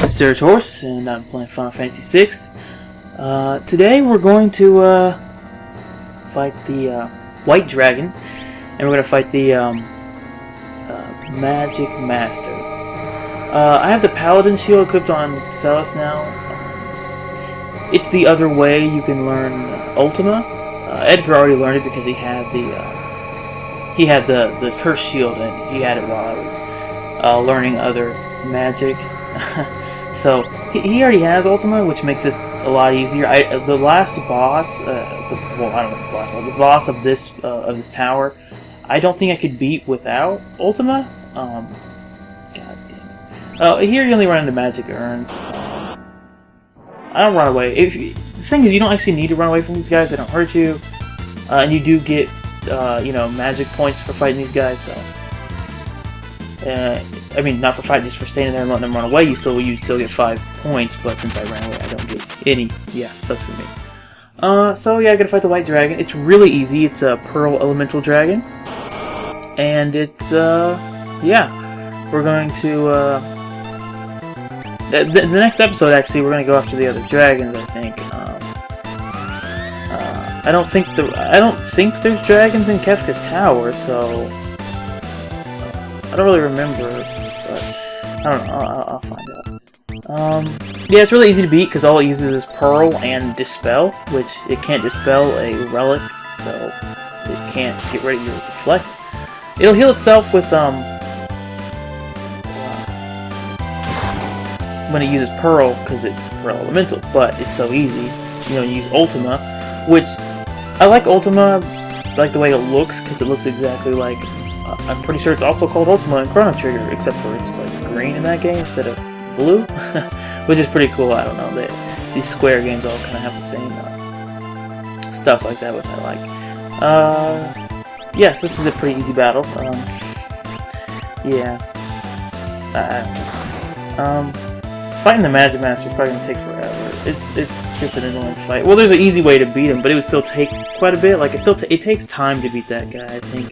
is Surge Horse, and I'm playing Final Fantasy VI. Today we're going to fight the White Dragon, and we're going to fight the Magic Master. I have the Paladin shield equipped on Celis now. It's the other way you can learn Ultima. Edgar already learned it because he had the Curse shield, and he had it while I was learning other magic. So he already has Ultima, which makes this a lot easier. The last boss, the boss of this tower, I don't think I could beat without Ultima. God damn it! Here you only run into magic urns. I don't run away. The thing is, you don't actually need to run away from these guys. They don't hurt you, and you do get magic points for fighting these guys. So. I mean, not for fighting, just for standing there and letting them run away. You still get 5 points, but since I ran away, I don't get any. Yeah, sucks for me. So yeah, I gotta fight the White Dragon. It's really easy. It's a Pearl Elemental Dragon, and it's yeah, we're going to the next episode. Actually, we're gonna go after the other dragons. I think. I don't think there's dragons in Kefka's Tower, so. I don't really remember, but I don't know. I'll find out. Yeah, it's really easy to beat because all it uses is Pearl and Dispel, which it can't dispel a relic, so it can't get rid of your Reflect. It'll heal itself with when it uses Pearl because it's Pearl Elemental, but it's so easy. You use Ultima, which I like Ultima, like the way it looks because it looks exactly like. I'm pretty sure it's also called Ultima in Chrono Trigger, except for it's like green in that game instead of blue, which is pretty cool. I don't know, these Square games all kind of have the same stuff like that, which I like. Yes, this is a pretty easy battle. Yeah, I don't know. Fighting the Magic Master is probably gonna take forever. It's just an annoying fight. Well, there's an easy way to beat him, but it would still take quite a bit. Like it takes time to beat that guy, I think.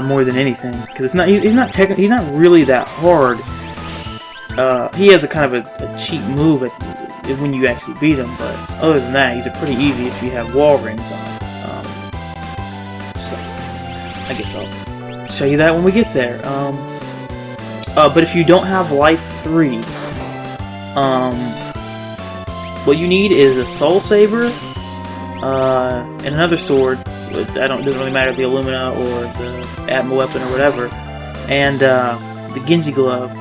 More than anything, because he's not really that hard. He has a kind of a cheap move when you actually beat him, but other than that, he's pretty easy if you have wall rings on. So I guess I'll show you that when we get there. But if you don't have life 3, what you need is a Soul Saber and another sword. It doesn't really matter if the Illumina or the Atma Weapon or whatever, and the Genji Glove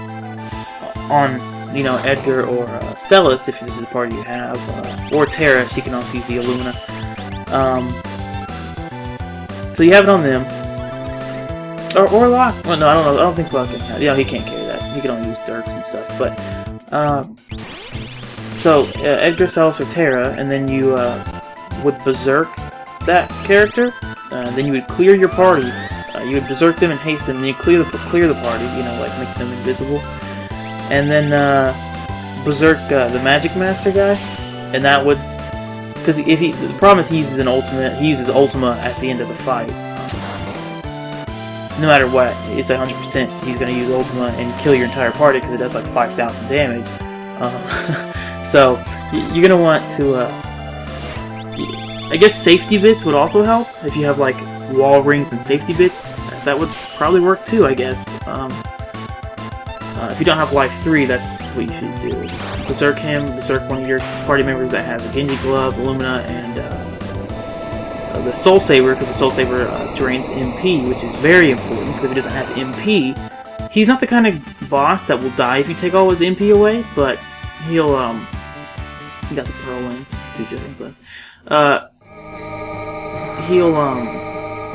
on Edgar or Celis if this is a party you have, or Terra. She can also use the Illumina. So you have it on them, or Locke. Well, no, I don't know. I don't think Locke can. He can't carry that. He can only use Dirks and stuff. But so Edgar, Celis, or Terra, and then you would Berserk that character, then you would clear your party. You would berserk them and haste them, and then you clear the party. Like make them invisible, and then berserk the Magic Master guy, and that would, because the problem is he uses Ultima at the end of the fight. No matter what, it's 100%. He's going to use Ultima and kill your entire party because it does like 5,000 damage. So you're going to want to. I guess safety bits would also help. If you have like wall rings and safety bits, that would probably work too, I guess. If you don't have life 3, that's what you should do. Berserk him, berserk one of your party members that has a Genji Glove, Illumina, and the Soul Saber, because the Soul Saber drains MP, which is very important, because if he doesn't have MP, he's not the kind of boss that will die if you take all his MP away, but he'll, he got the Pearl Wings, 2 dragons left.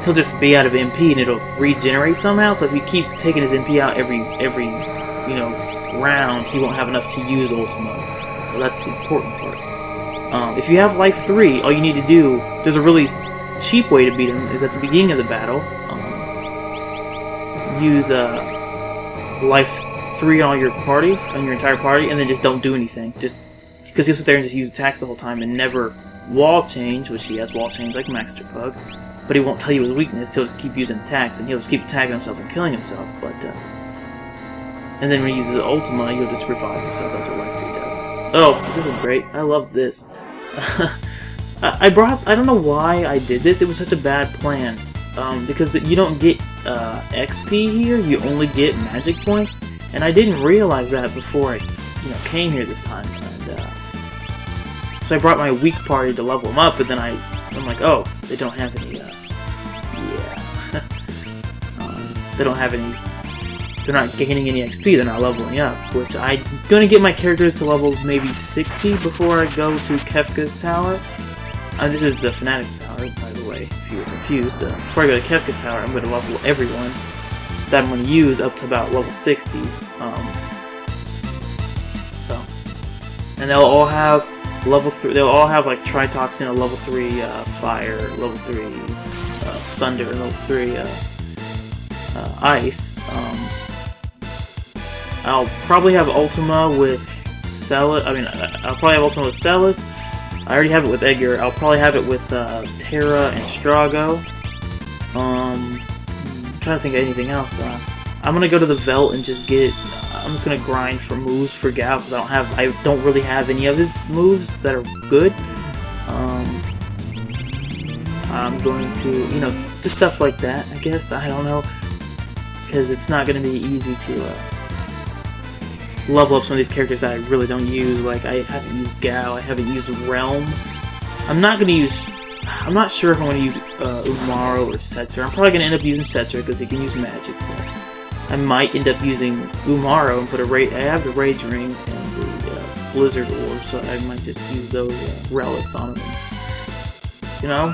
He'll just be out of MP and it'll regenerate somehow. So if you keep taking his MP out every round, he won't have enough to use Ultima. So that's the important part. If you have life 3, all you need to do, there's a really cheap way to beat him, is at the beginning of the battle. Use life 3 on your entire party, and then just don't do anything. Just because he'll sit there and just use attacks the whole time and never wall change, which he has wall change like Master Pug, but he won't tell you his weakness. He'll just keep using attacks, and he'll just keep attacking himself and killing himself. But And then when you use the Ultima, you'll just revive yourself. That's what Life 3 does. Oh, this is great. I love this. I don't know why I did this. It was such a bad plan. Because you don't get XP here. You only get magic points. And I didn't realize that before I came here this time. And so I brought my weak party to level them up. But then I'm like, oh, they don't have any... they don't have any... They're not gaining any XP, they're not leveling up, which I'm gonna get my characters to level maybe 60 before I go to Kefka's Tower. This is the Fanatics Tower, by the way, if you were confused. Before I go to Kefka's Tower, I'm gonna level everyone that I'm gonna use up to about level 60. And they'll all have level 3. They'll all have like Tritoxin, a level 3 Fire, level 3 Thunder, level 3 Ice. I'll probably have Ultima with Celis. I'll probably have Ultima with Celis. I already have it with Edgar. I'll probably have it with Terra and Strago. I'm trying to think of anything else. I'm gonna go to the Velt and just get. I'm just gonna grind for moves for Gao because I don't really have any of his moves that are good. I'm going to just stuff like that. I guess I don't know because it's not gonna be easy to. Level up some of these characters that I really don't use. Like I haven't used Gao, I haven't used Realm. I'm not sure if I'm gonna use Umaro or Setzer. I'm probably gonna end up using Setzer because he can use magic. But I might end up using Umaro and put I have the Rage Ring and the Blizzard Orb, so I might just use those relics on him.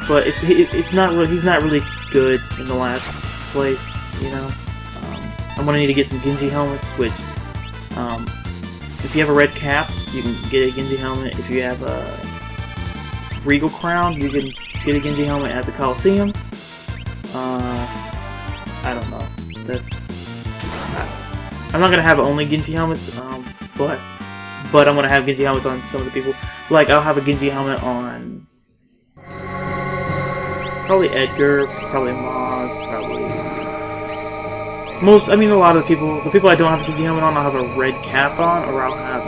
But it's not really. He's not really good in the last place. I'm gonna need to get some Genji helmets, which. If you have a red cap, you can get a Genji helmet. If you have a Regal Crown, you can get a Genji helmet at the Coliseum. I don't know. I'm not gonna have only Genji helmets, but I'm gonna have Genji helmets on some of the people. Like I'll have a Genji helmet on probably Edgar, probably Mog, probably. A lot of the people I don't have a Genji helmet on, I'll have a red cap on, or I'll have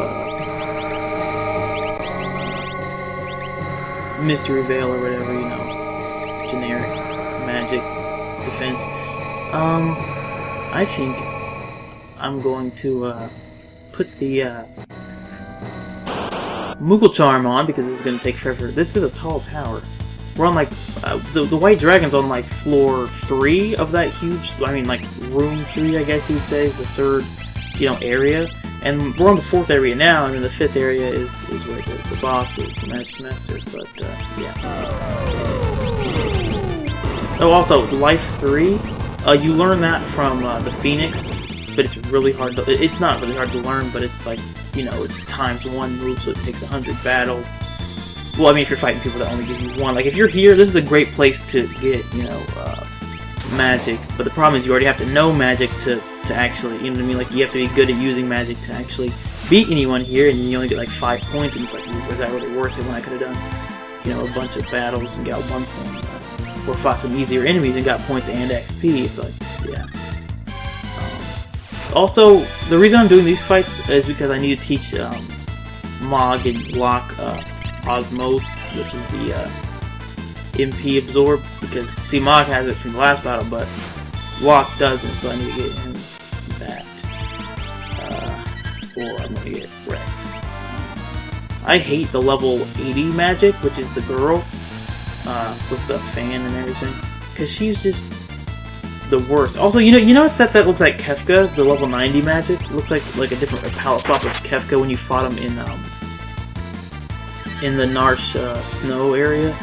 a Mystery Veil or whatever, generic magic defense. I think I'm going to put the Moogle Charm on because this is going to take forever. This is a tall tower. We're on the White Dragon's on floor 3 of that huge, room 3, I guess you would say, is the third, area. And we're on the 4th area now, and then the 5th area is where the boss is, the Magic Master, but, yeah. Oh, also, Life 3, you learn that from the Phoenix, but it's really hard to, it's not really hard to learn, but it's it's ×1 move, so it takes 100 battles. Well, if you're fighting people that only give you one. If you're here, this is a great place to get, magic. But the problem is you already have to know magic to actually, you have to be good at using magic to actually beat anyone here, and you only get 5 points, and it's was that really worth it when I could have done, a bunch of battles and got 1 point? Or fought some easier enemies and got points and XP. It's yeah. Also, the reason I'm doing these fights is because I need to teach Mog and Locke Osmose, which is the MP Absorb, because, Mog has it from the last battle, but Locke doesn't, so I need to get him that, or I'm gonna get wrecked. I hate the level 80 magic, which is the girl, with the fan and everything, because she's just the worst. Also, you notice that looks like Kefka, the level 90 magic? It looks like a different palette swap of Kefka when you fought him in the Narsh snow area.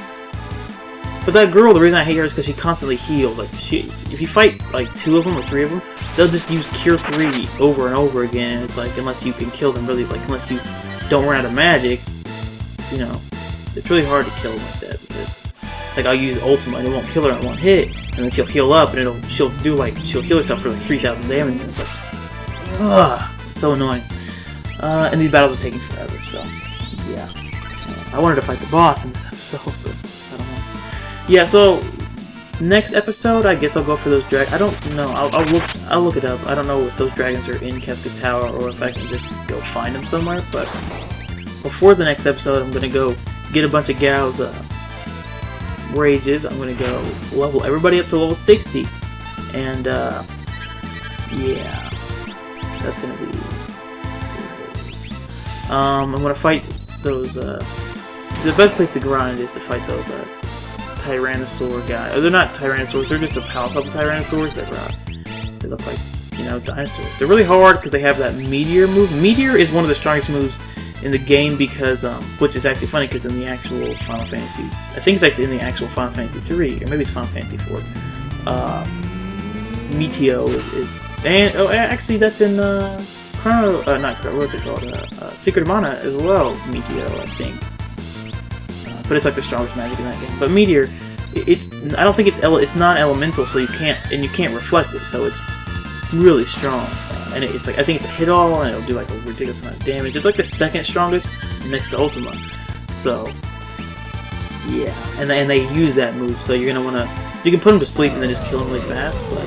But that girl, the reason I hate her is because she constantly heals. If you fight 2 of them or 3 of them, they'll just use Cure 3 over and over again. And it's unless you can kill them really, unless you don't run out of magic, it's really hard to kill them like that because, I'll use Ultima and it won't kill her in 1 hit, and then she'll heal up and she'll heal herself for 3,000 damage, and it's ugh, so annoying. And these battles are taking forever, so yeah. I wanted to fight the boss in this episode, but I don't know. Yeah, so Next episode, I guess I'll go for those dragons. I don't know. I'll look it up. I don't know if those dragons are in Kefka's Tower or if I can just go find them somewhere. But before the next episode, I'm gonna go get a bunch of Gao's rages. I'm gonna go level everybody up to level 60, and yeah, that's gonna be. I'm gonna fight those. The best place to grind is to fight those Tyrannosaur guys. Oh, they're not Tyrannosaurs. They're just a palace level Tyrannosaurs that they look like, you know, dinosaurs. They're really hard because they have that Meteor move. Meteor is one of the strongest moves in the game because, which is actually funny because in the actual Final Fantasy, I think it's actually in the actual Final Fantasy 3 or maybe it's Final Fantasy 4. Meteo is and oh, actually that's in Chrono, not Chrono, what's it called? Secret of Mana as well. Meteo, I think. But it's like the strongest magic in that game. But Meteor, I don't think it's non-elemental, so you can't reflect it, so it's really strong. And it's like I think it's a hit all, and it'll do like a ridiculous amount of damage. It's like the second strongest next to Ultima. So yeah, and they use that move, so you're gonna you can put them to sleep and then just kill them really fast, but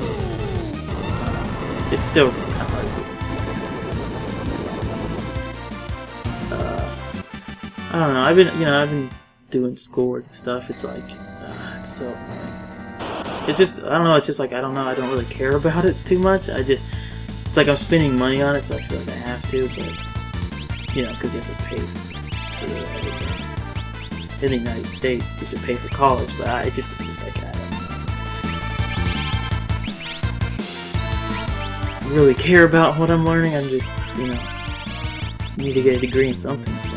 it's still kind of hard to do. I don't know. I've been doing schoolwork and stuff. It's like it's so annoying. It's just I don't know. It's just like I don't know. I don't really care about it too much. It's like I'm spending money on it, so I feel like I have to. But you know, because you have to pay for everything. In the United States, you have to pay for college. But it's just like I don't really care about what I'm learning. I'm just need to get a degree in something. So.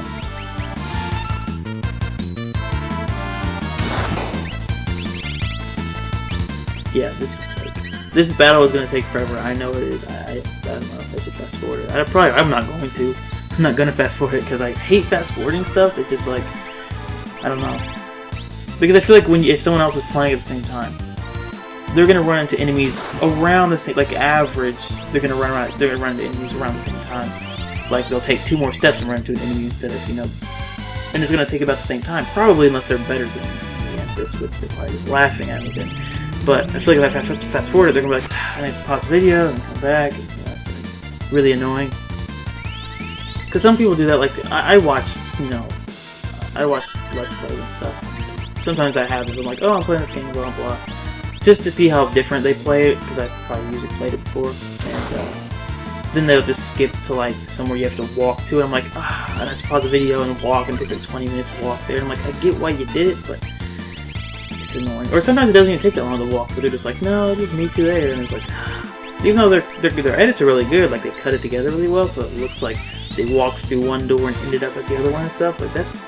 Yeah, this battle is going to take forever. I know it is. I don't know if I should fast forward it. I'm not going to. I'm not going to fast forward it because I hate fast forwarding stuff. It's just like, I don't know. Because I feel like if someone else is playing at the same time, they're going to run into enemies around the same, like average, they're going to run into enemies around the same time. Like they'll take 2 more steps and run into an enemy instead of, and it's going to take about the same time. Probably unless they're better than me at this, which they're probably just laughing at me then. But I feel like if I fast forward it, they're going to be like, I need to pause the video and come back. And, that's really annoying. Because some people do that. Like, I watch Let's Plays and stuff. Sometimes I have it. I'm like, oh, I'm playing this game, blah, blah. Just to see how different they play it. Because I've probably usually played it before. And then they'll just skip to, like, somewhere you have to walk to. And I'm like, I have to pause the video and walk. And it takes like 20 minutes to walk there. And I'm like, I get why you did it, but... it's annoying. Or sometimes it doesn't even take that long to walk, but they're just like, no, just meet you there, and it's like, even though their edits are really good, like they cut it together really well, so it looks like they walked through one door and ended up at the other one and stuff. Like that's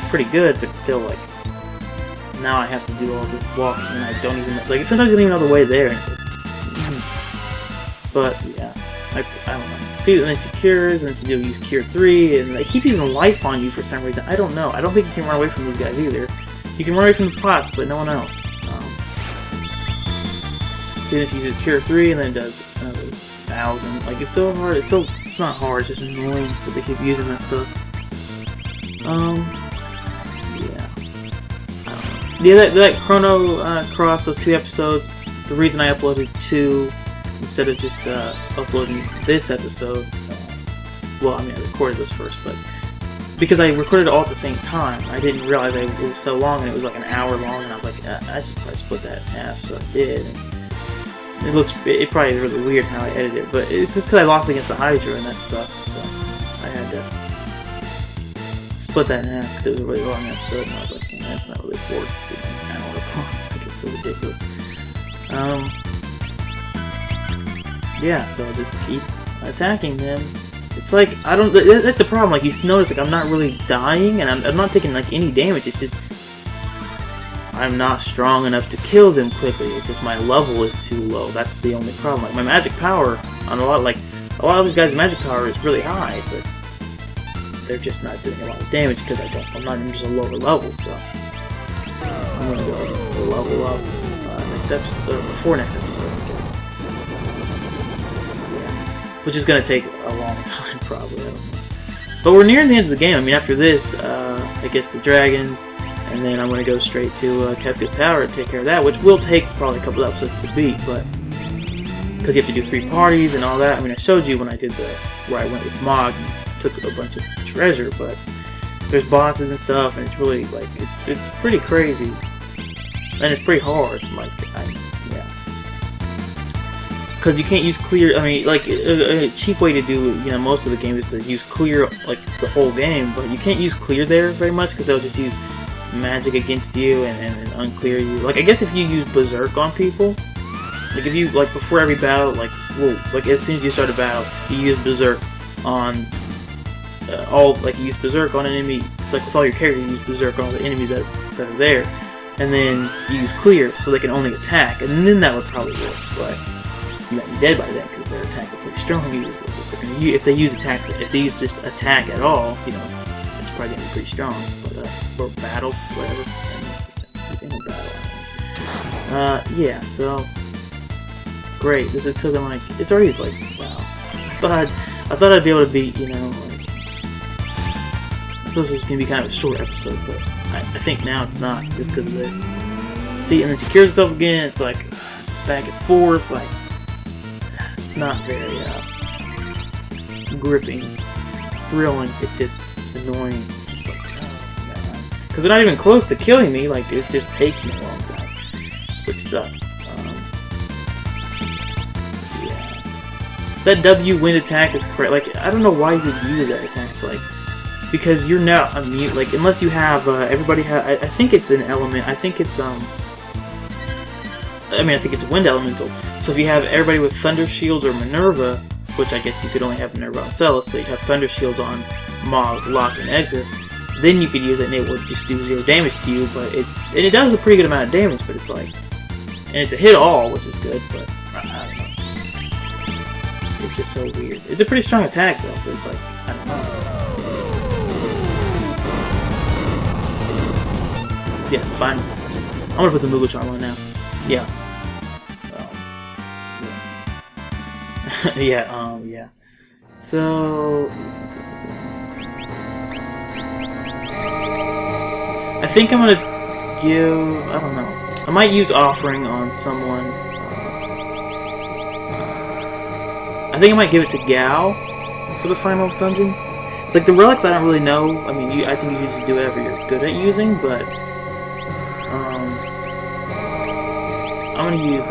pretty good, but it's still like, now I have to do all this walking, and I don't even like. Sometimes I don't even know the way there. And it's like, But yeah, I don't know. See, and then she cures, and then she'll use Cure 3, and they keep using life on you for some reason. I don't know. I don't think you can run away from these guys either. You can run away from the pots, but no one else. See, this uses Cure 3 and then does another 1,000. Like, it's so hard. It's not hard. It's just annoying that they keep using that stuff. Yeah. Yeah, that Chrono Cross, those 2 episodes, the reason I uploaded 2 instead of just uploading this episode, well, I mean, I recorded those first, but because I recorded it all at the same time, I didn't realize it was so long, and it was like an hour long, and I was like, I should probably split that in half, so I did. And it probably is really weird how I edited it, but it's just because I lost against the Hydra, and that sucks, so I had to split that in half, because it was a really long episode, and I was like, that's not really worth being an hour long. Like, it's so ridiculous. Yeah, so just keep attacking them. It's like, that's the problem, like, you notice, like, I'm not really dying, and I'm not taking, like, any damage, it's just, I'm not strong enough to kill them quickly, it's just my level is too low, that's the only problem. Like, my magic power, on a lot of these guys' magic power is really high, but they're just not doing a lot of damage, because I'm just a lower level, so, I'm gonna go level up, next episode, before next episode, I guess. Which is going to take a long time, probably. I don't know. But we're nearing the end of the game. I mean, after this, I guess the dragons, and then I'm going to go straight to Fanatics Tower to take care of that, which will take probably a couple episodes to beat, but because you have to do 3 parties and all that. I mean, I showed you when I did where I went with Mog and took a bunch of treasure, but there's bosses and stuff, and it's really like it's pretty crazy, and it's pretty hard. Like, yeah, because you can't use clear. I mean, like a cheap way to do most of the game is to use clear like the whole game, but you can't use clear there very much because they'll just use magic against you and unclear you. Like, I guess if you use Berserk on people. Like, if you, like, before every battle, like as soon as you start a battle, you use Berserk on you use Berserk on an enemy, like, with all your characters, you use Berserk on all the enemies that are there, and then you use Clear, so they can only attack, and then that would probably work, but you might be dead by then, because their attacks are pretty strong. If they use just attack at all, it's probably going to be pretty strong, but, or battle, whatever, any battle. Yeah, so... Great. This is taking like it's already like wow. I thought I'd be able to beat like I thought this was gonna be kind of a short episode, but I think now it's not just because of this. See, and then she cures itself again. It's like it's back and forth. Like it's not very gripping, thrilling. It's just annoying. It's like because they're not even close to killing me. Like it's just taking a long time, which sucks. That W wind attack is correct. Like, I don't know why you would use that attack. Like, because you're not immune. Like, unless you have everybody have. I think it's an element. I think it's I think it's a wind elemental. So if you have everybody with Thunder Shields or Minerva, which I guess you could only have Minerva on Celis, so you'd have Thunder Shields on Mog, Locke, and Edgar. Then you could use it, and it would just do 0 damage to you. But it does a pretty good amount of damage. But it's like, and it's a hit all, which is good. But I don't know. It's just so weird. It's a pretty strong attack though, but it's like, I don't know. Yeah, fine. I'm gonna put the Moogle Charm on now. Yeah. Yeah. Yeah. So, I think I'm gonna give, I don't know. I might use Offering on someone. I think I might give it to Gao for the final dungeon. Like, the relics I don't really know. I mean, I think you just do whatever you're good at using, but... I'm gonna use...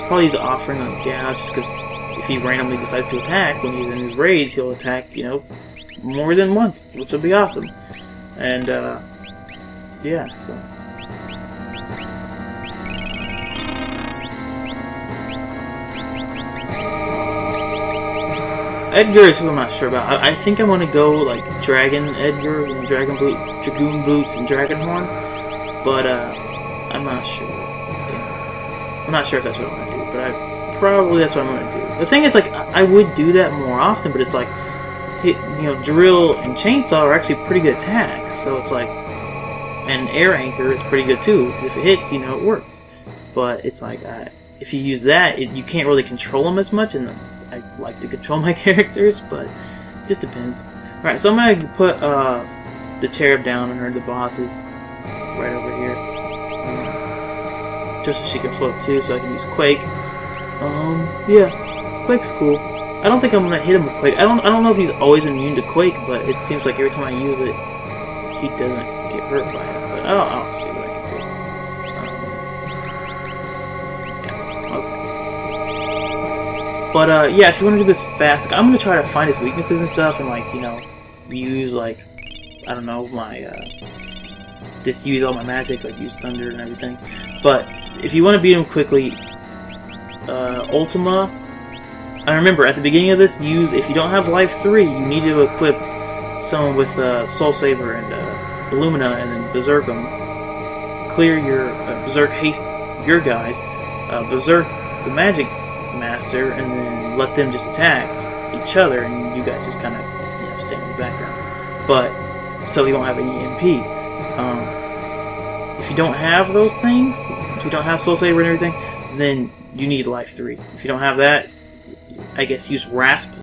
probably use Offering on Gao, just because if he randomly decides to attack, when he's in his rage, he'll attack, more than once, which will be awesome. And, yeah, so... Edgar is who I'm not sure about. I think I'm gonna go like Dragon Edgar, Dragoon Boots, and Dragonhorn, but I'm not sure. Yeah. I'm not sure if that's what I'm gonna do, but probably that's what I'm gonna do. The thing is, like, I would do that more often, but it's like, Drill and Chainsaw are actually pretty good attacks, so it's like, and Air Anchor is pretty good too, because if it hits, it works. But it's like, if you use that, you can't really control them as much, and I like to control my characters, but it just depends. Alright, so I'm going to put the Cherub down on her, the bosses, right over here. Just so she can float too, so I can use Quake. Yeah, Quake's cool. I don't think I'm going to hit him with Quake. I don't know if he's always immune to Quake, but it seems like every time I use it, he doesn't get hurt by it. But I'll see what I can do. But, yeah, if you want to do this fast, I'm going to try to find his weaknesses and stuff, and, like, use, like, I don't know, my, just use all my magic, like, use Thunder and everything. But, if you want to beat him quickly, Ultima, I remember, at the beginning of this, if you don't have Life 3, you need to equip someone with, Soul Saber and, Illumina, and then Berserk them. Clear your, Berserk haste your guys, Berserk the Magic Master, and then let them just attack each other, and you guys just kind of stay in the background. But so you won't have any EMP. If you don't have those things, if you don't have Soul Saber and everything, then you need Life 3. If you don't have that, I guess use Rasp